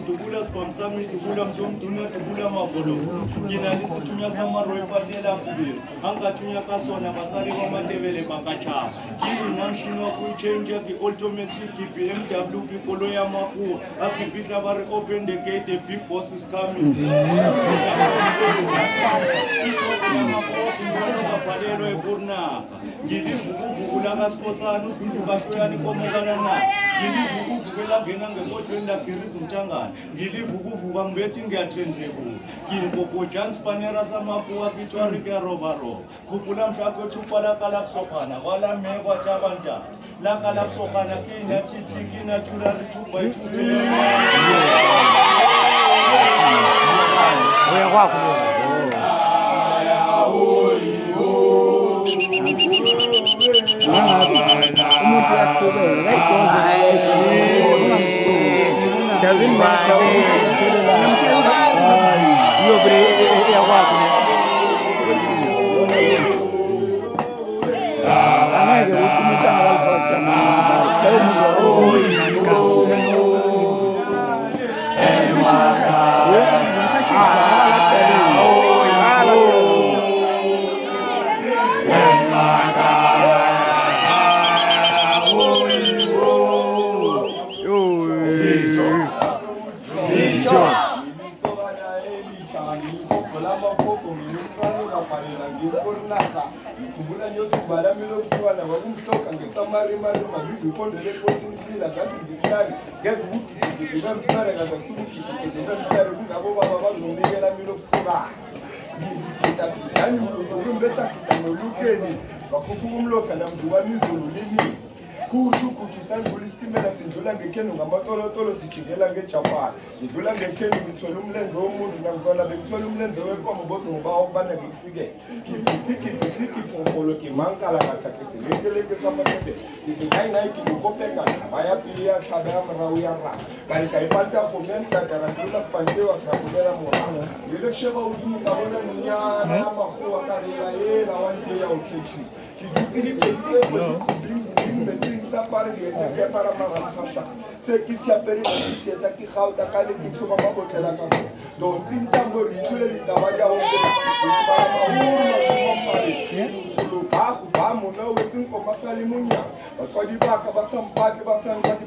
Tukula spamsami tukula mtumtuna tukula mafolo kina lisi tunya sama roe patela kubiri anga tunya kasona basari wa matebele bakacha kini namshino kuichenja ki automatic ki BMW ki polo ya maku akipita bari open the gate the big boss is coming palero ekurna ngidi vuku la kaskosana ukubashoyani komokalana ngidi vuku vela ngena ngekodwenda kirisi mchangana ngidi vuku ngibethi ngiyatrendleku kingopo chance panera samapuwa kichwari ke robaro kupula mhlako thupala kala sokana wala mekwa chabanta la kala sokana kina chichi kina chura rituba oya kwako umuntu yaqhubeka doesn't matter yovre yakwakho angeke uthi umuntu angakalifaka kuthi sandlula isitimela sindlula ngekhenu ngamatolotolo sijikela ngeJapan ngidlula ngekhenu ngithola umlenze womuntu nangizona bekuthola umlenze wenkomo bozoba ukubana ngikusike kipitsiki ngolo kimankala ngathake silekeleke samatende izinayi ngikopeka baya pia chadama rawia ra kali kaifanta komen tatara kula spandewa sakubela mona leleksheba udini kabona nyana makhwa karela yena wanje ya ukechi kizili pese para que para marafasha se qui si appelle si c'est qui khauta kale ki tsoma mabotela kaso donc tintambo ritule litawaya onke para mauru mashimo pale lukafu bamona wetin komasali munya batswadi baka basampati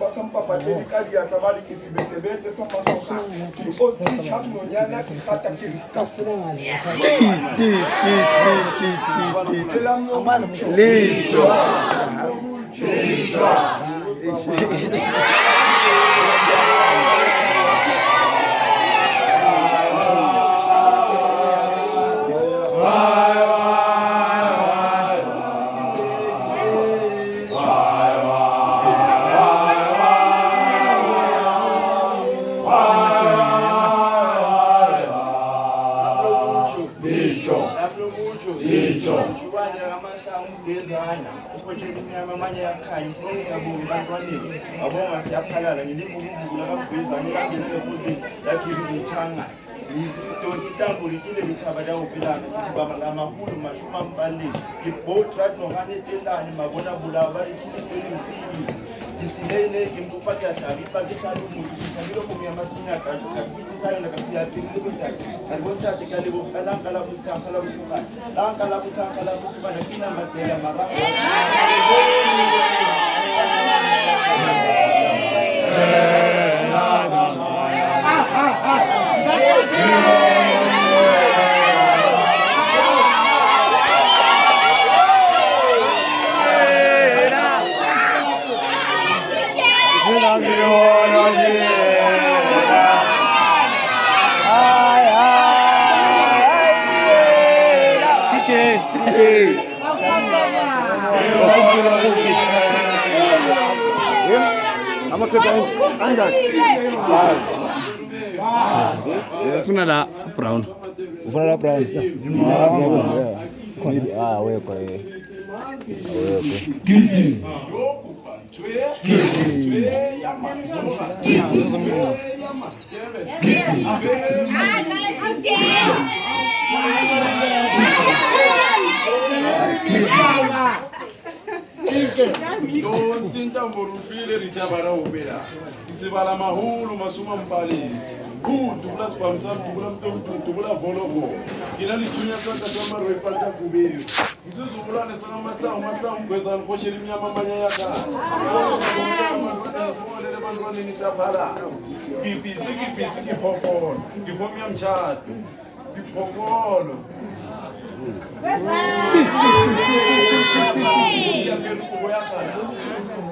basampapa delikali ya tabali kisibetebete sapasoka ki osti chapno nyana ki khata ki kafuna abonga siyaphalala ngilivukuvukula kabhezane langena futhi yakhirizimthanga izidonsi tambulekile ngithabala uphilana sibaba ngamahulu mashuma mbali iboat right no hanetelani mabona bulava rikhilifeni mfiki isilene ngimuphatha shabi ipakisha umuntu isabilo kumya masinya kahle kafisayo nakafika philile ndaki kanibontate kalebo kala kuthankala kusukana lankala kuthankala kusukana kina matsela mara Funa la brown. ufana la Brian maybe awekho Gidi. Intamborufile richabara ubera isibala mahulu masuma mpalisi dubla spamsam dubla mtomtsi dubla vologo kina lithunya santa samaro efalta kubeli isizulane sana matla ngweza nkosheli mnyama manya yaka le bantwana nisaphala kipitsi kiphokolo ngifomya mtshado kiphokolo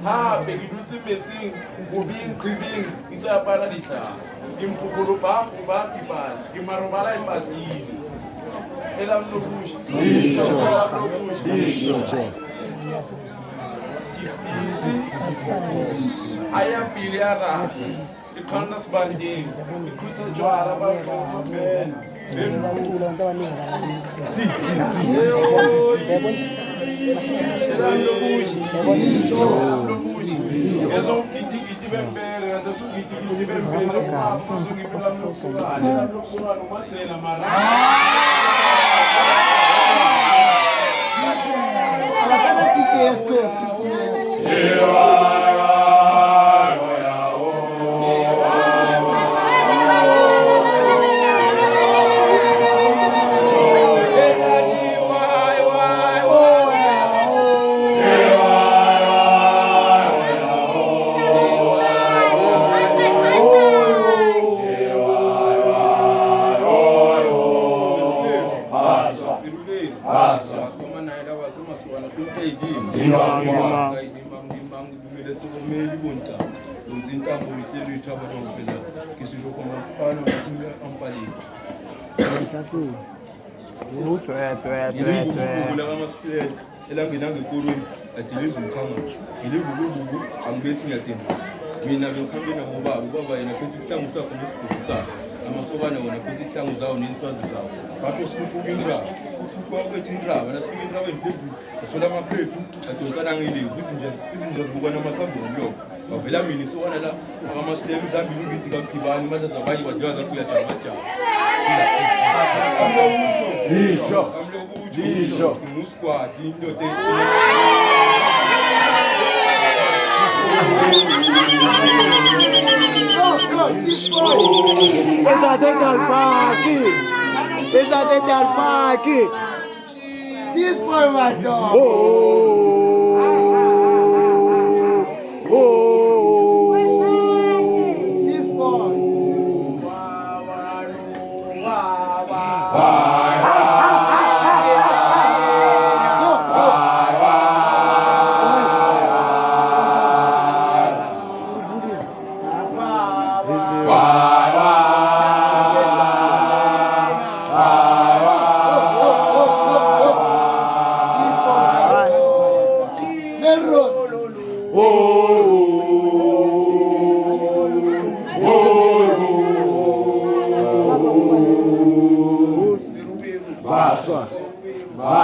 hape ke dutse metsing gobing qibing ke sa apara ditla ke mfokolo ba kipala ke marobala ipatile ela mlobushi aya pili ya rasa ikhanda sibandini ikhutha jwala bafana mina ngikhambena ngoba yena phethe isihlangu sakho nesibhuku sakho amasokana wona phethe isihlangu zawo neswazi zawo basho sifufuka indraba kwakwethi indraba nasifika endrabeni phezulu sasola amaphephu adonsana ngeliwe izinja zibukwana amathambo ngomlomo bavela mina isokana la akamasiteli udlambile ungidi kakhibani manje zabanye badliwa zakho uyajamajaha Isho muskwati indoda esa se talpaki Chispoy mato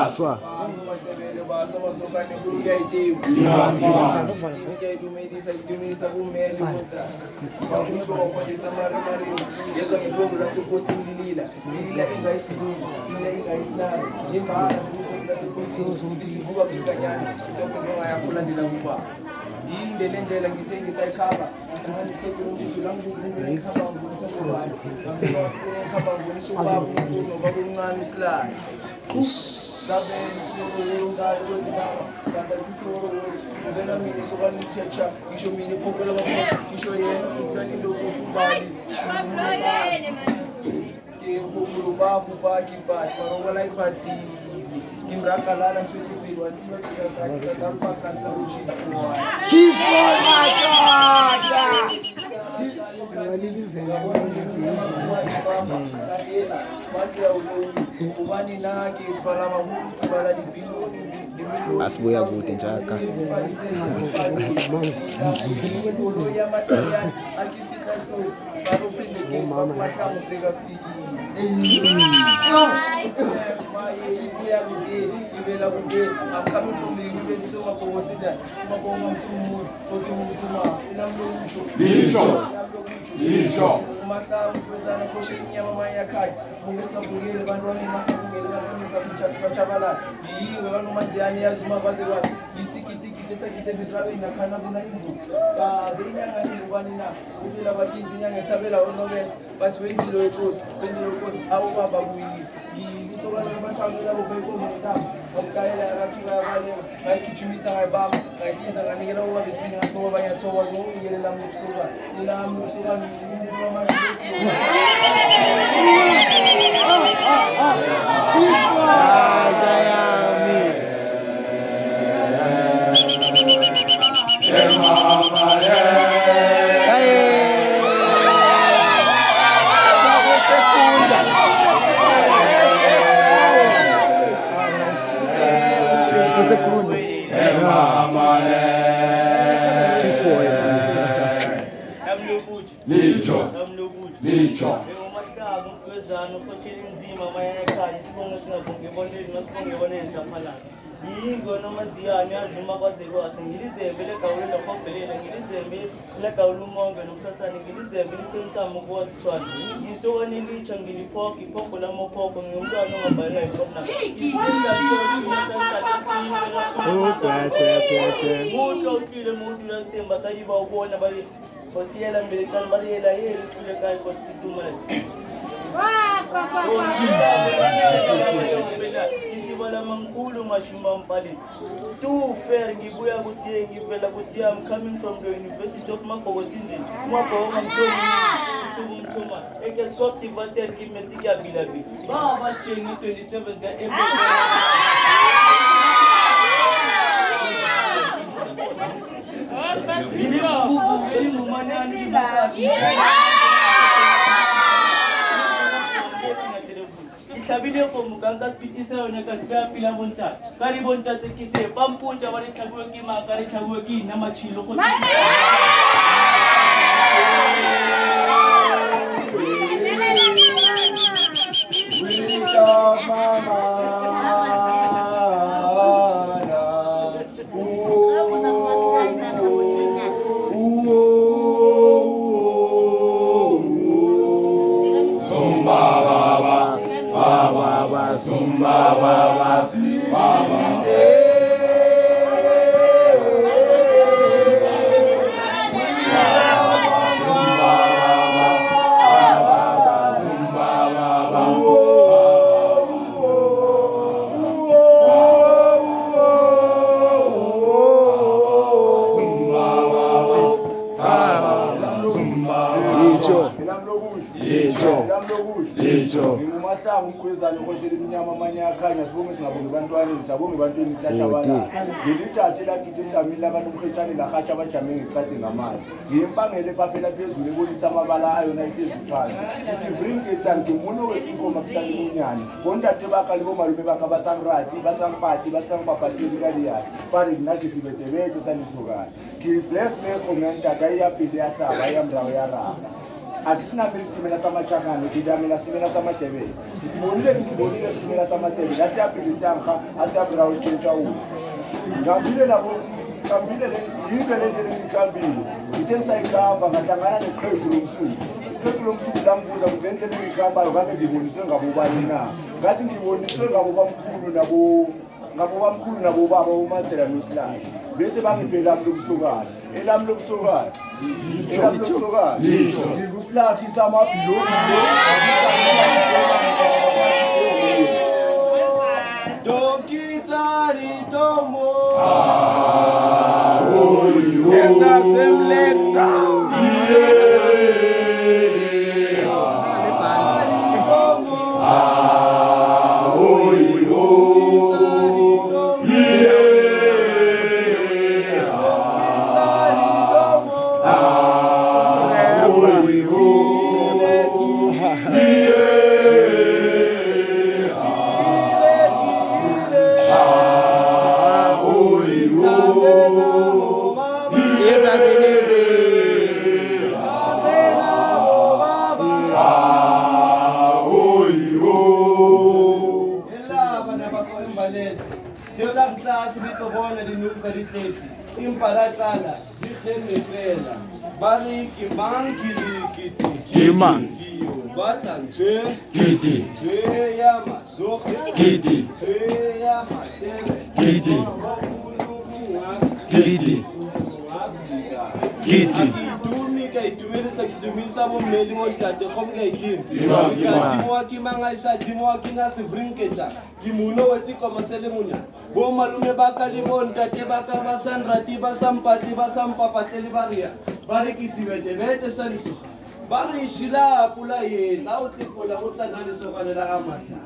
Baswa. Indlela ngithengisa ikhaba Asibuya kude njaka. I'm coming from the University of Mapogosida. I'm coming from the University of Mapogosindi. Itabile ko muganga spitisa yone kasipya pila bonta. Kari bonta tekise pampunja bari tabuwe ki makari tabuwe ki na machilo ko. Umkhwezane oshela iminyama amanye akhanya sibonge singabonge bantwaneni sabonge bantwini sashabala ngilithathe lathi entamini labantu umkhwetshane lahatsha abajame ngecade ngamazi ngiyimpangele phaphela phezulu ebonisa amabala ayo nayihlezi phansi isivringeta ngimuno wethu inkomo kusale umunyane bontate bakali bomalume bakhe basangrati basampati basangpapateli kaliyakhe fare nathi sibetebete sanisokana ngibless ngomyantaka iyapile yahlaba yamrawo yaraha Atisinaphela isitimela samachakane ngidamela isitimela samadebele isibonile isitimela samadebele asiyaphila isiyankha asiyabulawa isitshentsha ulo ngihambile labo ngihambile yize le ndlela engihambile ngithe ngisayihamba ngahlangana neqhegu lomsuku iqhegu lomsuku lambuza kuvenzele engihambayo kade ngiboniswe ngabobani na ngathi ngiboniswe ngabobamkhulu nabobaba umathela nosilahle bese bangibhela lokusokana elami lokusokana ngikusilakhi samabhiloni Donkitari Domo Esasemleta Yeah. ballet. Siyona klase litobona dinuka ditleti. Impala tsala di kheme fela. Bari ke mang ke dikiti. Ke mang? Batla ntse Kiti. tse ya masoga. Kiti. Tse ya matele. Kiti. Kiti. Kiti. Idumi ka itumedisa kitumisa bo mmeli mo ntate kgom ka ikini Ima. dimo wa ke mangaisa dimo wa ke na sevrinketa ke muno wetsi komasele munya bo malume ba ka le bo ntate ba ka ba sanrati ba sampati ba sampapatele ba ria ba re ke sibete sa liso ba re shila pula yena o tlekola go tla le sokanela ga matla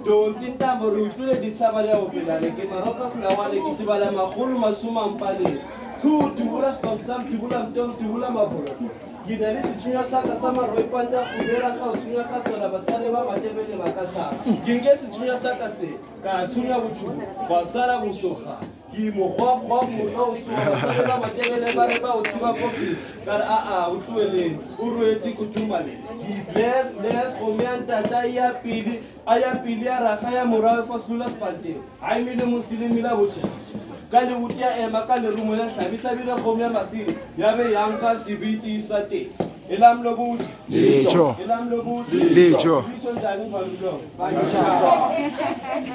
donti ntambo re utlwile ditshaba ya opelane ke maroka sena wane ke sebala magolo masoma mpale tibula spamsam tibula mtong tibula mabolo ke na le sethunya sa ka sa maroipanta go dira ka o thunya ka sona basale ba batebele ba ka tshaba ke nke sethunya sa ka se ka thunya botshupo ba sala bosoga ke mogwagwa mona o soga basale ba batebele ba re ba o thiba kopi ka re o tloeleng o roetse kotumale ke bless go meantata ya pili ya raga ya morawe fa selula spante a emile mosilemila bošhaša ka le butia ema ka lerumo ya hlabitlabile kgomo ya masiri ya be yanka sebiti sa teng elam lobuti Letho. elam lobuti Letho. lisho njani mfamilong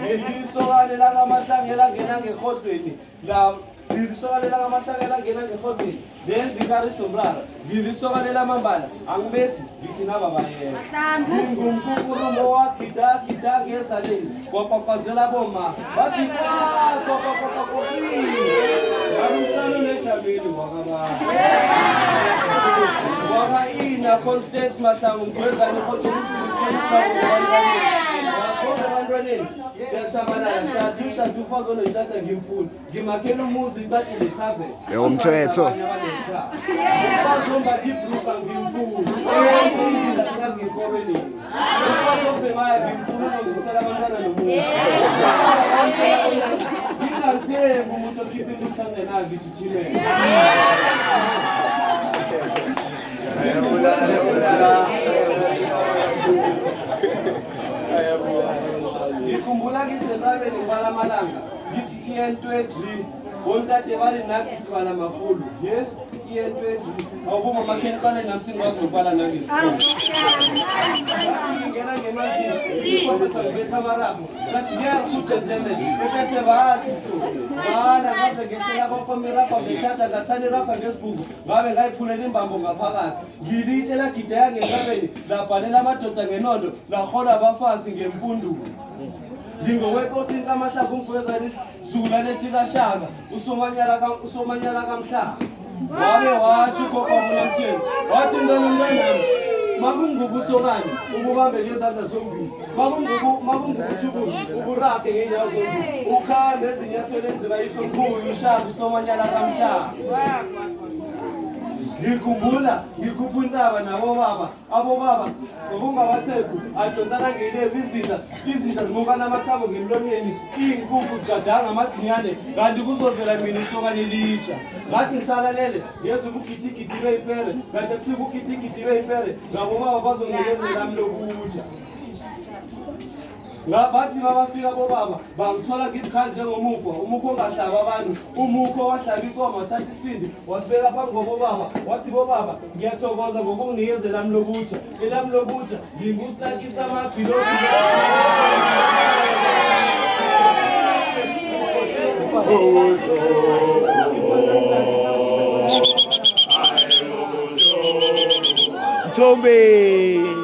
ngelisokane langamatangela ngena ngekhotweni ngilisokane langamatangela ngena ngekhotweni lenza ikarisomrara ngilisokane lamambala angibethi ngithi nababayela ngingumkukurumo wakhidakida ngezaleni kwapapazela boma bathi kwakwakwakwakofini alusano nejameli wakaina Constance Mahlangu mgwezane khotshebantwaneni siyashabalala shadu fazona ishada ngimfuni ngimakhela umuzi icadi lethaveni Umthetho. ufazomba dibruka ngimfuni ngikoreleni ufazobhemaya ngimfuni uzongishisela abantwana nomuntu ngingamthembi umuntu okhipha intuthu angenayo ngijijimele ngikhumbula kisentabeni ngibala amalanga ngithi iyen-23 bontate bari naki sibala makhulu ye iyen-23 awubuma makhenicane nami singikwazi ngokubala nangesikolo ngingena ngemanzini sikhombisa ngibetha amarabho sathi ngiyarhutetemele ebese basiso bana ngaze ngehlela kokomirabha ngechata ngathani irabha ngesibhuku ngabe ngayiphulela imbambo ngaphakathi ngilitshe lagideya ngentabeni labhalela amadoda ngenondo lahola abafazi ngempundulo ngingowekosini kamahlangu umgwezane isizukulwane sikashaka usomanyala kamhlanga wabe washo ugogomunamthweni wathi mntanami makungubusokani ububambe ngezandla zombili makungubuthukulu uburage ngeenyawo zombili ukhambe ezinyathweni enzima ihlomkhulu ushaka usomanyala kamhlanga ngikhumbula ngikhupha intaba nabobaba abobaba ngokungabathekhu adonsana ngelevu izinja zimukana amathambo ngemlonyeni iy'nkukhu zigadanga amadzinyane kanti kuzovela mina isokane lisha ngathi ngisalalele ngezwe ukugidigidi beyipere kanti kusika ugidigidi beyipere ngabobaba bazongikezela ami lokutsha bathi babafika bobaba bangithola ngibukhala njengomukho umukho ongahlaba abantu umukho wahlaba ikomo wathatha isibindi wasibeka phambi kobobaba wathi bobaba ngiyathokoza ngokunginikezela ami lokutsha elami lokutsha ngingusnakisa amabhilobi Ntombeni.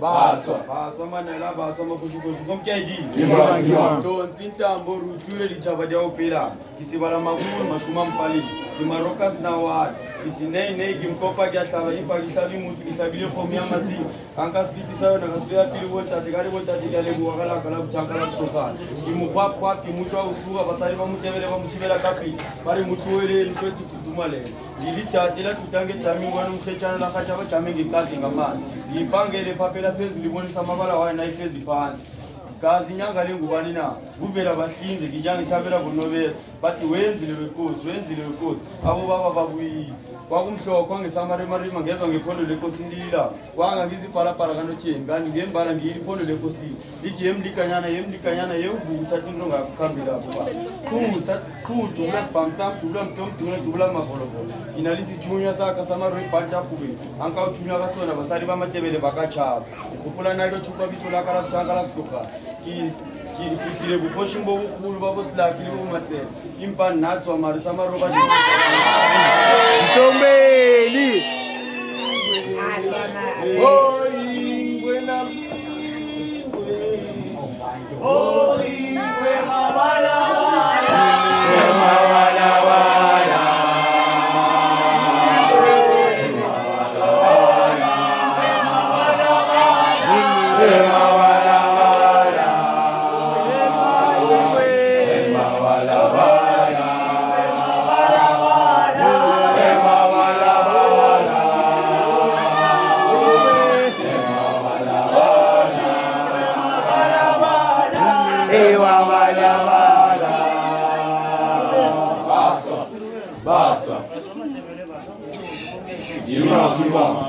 Baswa manela baswa makhushukhushu komkedi donsi intambo rutlwile ditšhaba di a opela ke sebala magolo mašoma mpaleng ke marokas nawat isinei kimkopa kiahlaba impa kihlabi mutu kihlabile khomi amasi ankaspiti sayo nakasipea pili bontate kali bontate kale buwakala kala buchankala busokana imukwakwa kimutwa usuka basali bamutebele bamuchibela kapi bari mutuwele nitweti kutumale ngilitatela tutange tami ngwana mkhechana la khacha bachame ngikazi ngamani ngipangele phapela phezulu libonisa amabala wayo nayihlezi phansi kazi inyanga lengubani na kuvela bahlinze ngijanga ithabela bonobeza bathi wenzile wenkosi abo baba babuyile kwakumhlokho ngesamarima ngezwa ngephondo lenkosi ndilila wanga ngiziphalaphala kanotheni kanti ngembala ngiyiphondo lenkosi lithi yemlikanyana yevuku uthatha into ngakukhambela lapho dubula sibhamu sam dubula mtomduna dubula mavolobolo inalisithunywa saka samaribhaltapube ankawuthunywa kasona basali bamatebele bakatshaba ikhuphula nalo thukwa bitho lakala buchankala busoka kile bukhoshi bobukhulu babosilakile bomatsela impani natswa mari samaroba Mtsombeli. Basa. Ima.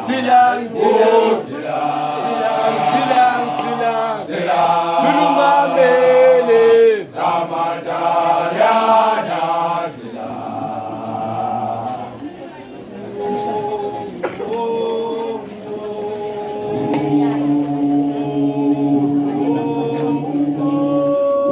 Silang